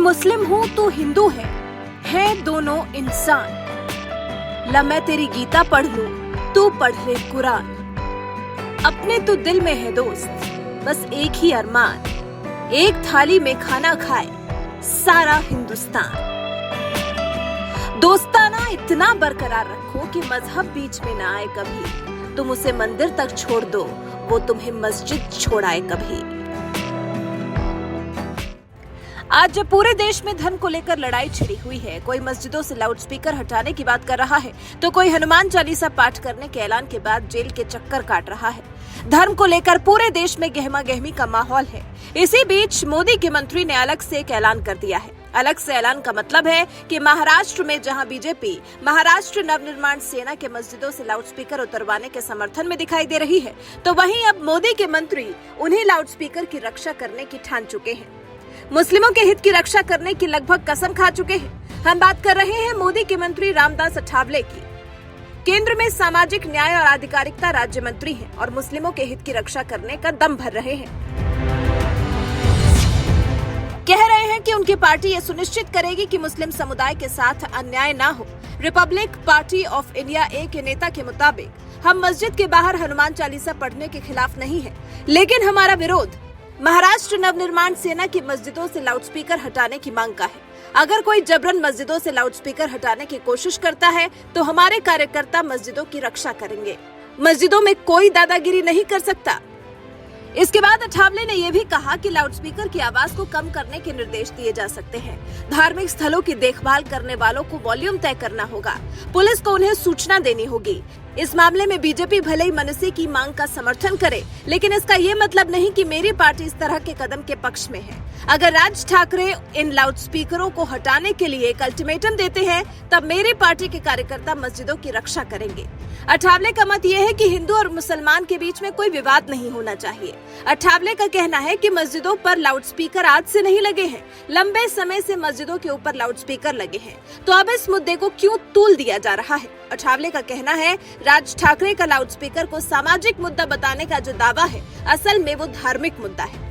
मुस्लिम हूँ तू हिंदू है दोनों इंसान। ला मैं तेरी गीता पढ़ लूं, तू पढ़ ले कुरान। अपने तो दिल में है दोस्त, बस एक ही अरमान, एक थाली में खाना खाए सारा हिंदुस्तान। दोस्ताना इतना बरकरार रखो कि मजहब बीच में ना आए कभी। तुम उसे मंदिर तक छोड़ दो, वो तुम्हें मस्जिद छोड़ाए कभी। आज जब पूरे देश में धर्म को लेकर लड़ाई छिड़ी हुई है, कोई मस्जिदों से लाउडस्पीकर हटाने की बात कर रहा है तो कोई हनुमान चालीसा पाठ करने के ऐलान के बाद जेल के चक्कर काट रहा है। धर्म को लेकर पूरे देश में गहमा गहमी का माहौल है। इसी बीच मोदी के मंत्री ने अलग से एक ऐलान कर दिया है। अलग से ऐलान का मतलब है कि महाराष्ट्र में जहां बीजेपी महाराष्ट्र नवनिर्माण सेना के मस्जिदों से लाउडस्पीकर उतरवाने के समर्थन में दिखाई दे रही है, तो वहीं अब मोदी के मंत्री उन्हीं लाउडस्पीकर की रक्षा करने की ठान चुके हैं। मुस्लिमों के हित की रक्षा करने की लगभग कसम खा चुके हैं। हम बात कर रहे हैं मोदी के मंत्री रामदास अठावले की। केंद्र में सामाजिक न्याय और आधिकारिकता राज्य मंत्री हैं और मुस्लिमों के हित की रक्षा करने का दम भर रहे हैं। कह रहे हैं कि उनकी पार्टी ये सुनिश्चित करेगी कि मुस्लिम समुदाय के साथ अन्याय ना हो। रिपब्लिक पार्टी ऑफ इंडिया ए के नेता के मुताबिक हम मस्जिद के बाहर हनुमान चालीसा पढ़ने के खिलाफ नहीं है, लेकिन हमारा विरोध महाराष्ट्र नवनिर्माण सेना की मस्जिदों से लाउडस्पीकर हटाने की मांग का है। अगर कोई जबरन मस्जिदों से लाउडस्पीकर हटाने की कोशिश करता है तो हमारे कार्यकर्ता मस्जिदों की रक्षा करेंगे। मस्जिदों में कोई दादागिरी नहीं कर सकता। इसके बाद अठावले ने यह भी कहा कि लाउडस्पीकर की आवाज को कम करने के निर्देश दिए जा सकते हैं। धार्मिक स्थलों की देखभाल करने वालों को वॉल्यूम तय करना होगा। पुलिस को उन्हें सूचना देनी होगी। इस मामले में बीजेपी भले ही मनसे की मांग का समर्थन करे, लेकिन इसका ये मतलब नहीं कि मेरी पार्टी इस तरह के कदम के पक्ष में है। अगर राज ठाकरे इन लाउडस्पीकरों को हटाने के लिए एक अल्टीमेटम देते हैं, तब मेरी पार्टी के कार्यकर्ता मस्जिदों की रक्षा करेंगे। अठावले का मत यह है कि हिंदू और मुसलमान के बीच में कोई विवाद नहीं होना चाहिए। अठावले का कहना है कि मस्जिदों पर लाउडस्पीकर आज से नहीं लगे हैं, लंबे समय से मस्जिदों के ऊपर लाउडस्पीकर लगे हैं, तो अब इस मुद्दे को क्यों तूल दिया जा रहा है। अठावले का कहना है राज ठाकरे का लाउडस्पीकर को सामाजिक मुद्दा बताने का जो दावा है, असल में वो धार्मिक मुद्दा है।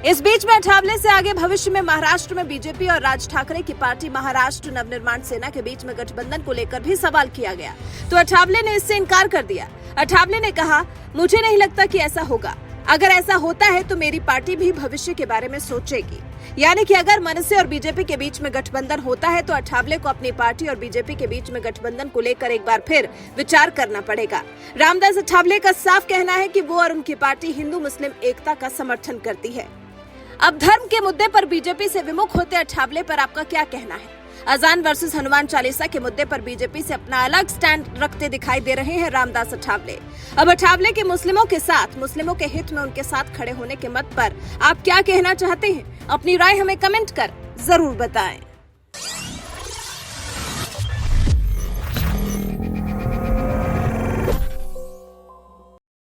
इस बीच में अठावले से आगे भविष्य में महाराष्ट्र में बीजेपी और राज ठाकरे की पार्टी महाराष्ट्र नवनिर्माण सेना के बीच में गठबंधन को लेकर भी सवाल किया गया, तो अठावले ने इससे इनकार कर दिया। अठावले ने कहा, मुझे नहीं लगता कि ऐसा होगा। अगर ऐसा होता है तो मेरी पार्टी भी भविष्य के बारे में सोचेगी। यानी कि अगर मनसे और बीजेपी के बीच में गठबंधन होता है तो अठावले को अपनी पार्टी और बीजेपी के बीच में गठबंधन को लेकर एक बार फिर विचार करना पड़ेगा। रामदास अठावले का साफ कहना है कि वो और उनकी पार्टी हिंदू मुस्लिम एकता का समर्थन करती है। अब धर्म के मुद्दे पर बीजेपी से विमुख होते अठावले पर आपका क्या कहना है? अजान वर्सेस हनुमान चालीसा के मुद्दे पर बीजेपी से अपना अलग स्टैंड रखते दिखाई दे रहे हैं रामदास अठावले। अब अठावले के मुस्लिमों के साथ, मुस्लिमों के हित में उनके साथ खड़े होने के मत पर आप क्या कहना चाहते हैं? अपनी राय हमें कमेंट कर जरूर बताएं।